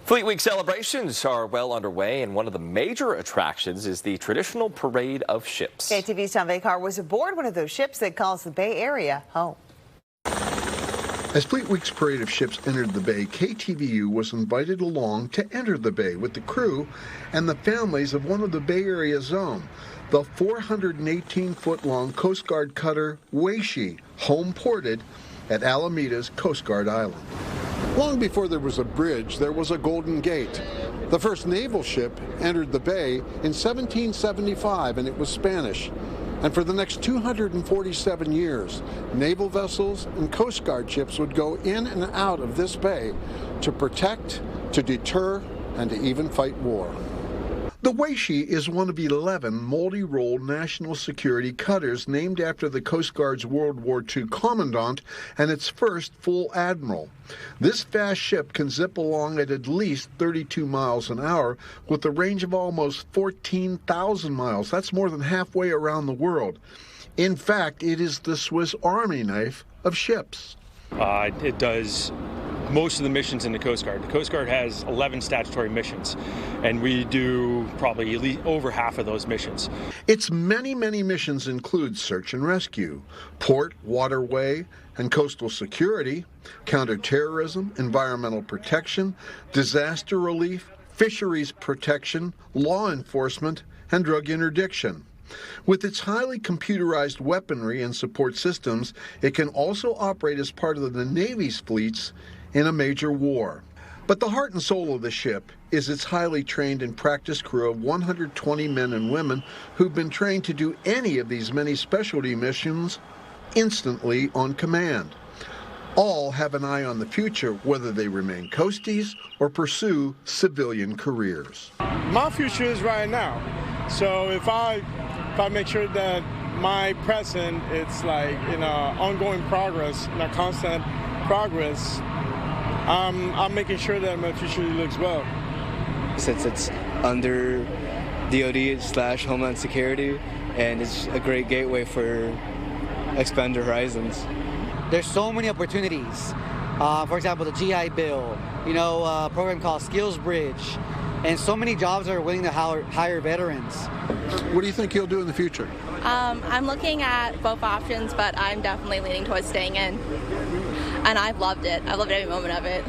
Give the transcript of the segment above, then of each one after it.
Fleet Week celebrations are well underway, and one of the major attractions is the traditional parade of ships. KTV's Tom Vakar was aboard one of those ships that calls the Bay Area home. As Fleet Week's parade of ships entered the bay, KTVU was invited along to enter the bay with the crew and the families of one of the Bay Area's own, the 418-foot-long Coast Guard cutter Waesche, home ported at Alameda's Coast Guard Island. Long before there was a bridge, there was a Golden Gate. The first naval ship entered the bay in 1775, and it was Spanish. And for the next 247 years, naval vessels and Coast Guard ships would go in and out of this bay to protect, to deter, and to even fight war. The Waesche is one of 11 multi-role national security cutters named after the Coast Guard's World War II commandant and its first full admiral. This fast ship can zip along at least 32 miles an hour with a range of almost 14,000 miles. That's more than halfway around the world. In fact, it is the Swiss Army knife of ships. It does most of the missions in the Coast Guard. The Coast Guard has 11 statutory missions, and we do probably at least over half of those missions. Its many missions include search and rescue, port, waterway, and coastal security, counterterrorism, environmental protection, disaster relief, fisheries protection, law enforcement, and drug interdiction. With its highly computerized weaponry and support systems, it can also operate as part of the Navy's fleets in a major war. But the heart and soul of the ship is its highly trained and practiced crew of 120 men and women who've been trained to do any of these many specialty missions instantly on command. All have an eye on the future, whether they remain coasties or pursue civilian careers. My future is right now. So if I make sure that my present, it's like ongoing progress, constant progress, I'm making sure that my future looks well. Since it's under DoD/Homeland Security, and it's a great gateway for expand horizons. There's so many opportunities. For example, the GI Bill, a program called Skills Bridge, and so many jobs are willing to hire veterans. What do you think you'll do in the future? I'm looking at both options, but I'm definitely leaning towards staying in. And I've loved it. I've loved every moment of it.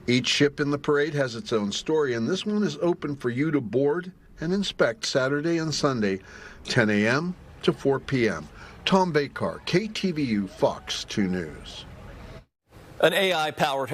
Each ship in the parade has its own story, and this one is open for you to board and inspect Saturday and Sunday, 10 a.m. to 4 p.m. Tom Vakar, KTVU Fox 2 News. An AI-powered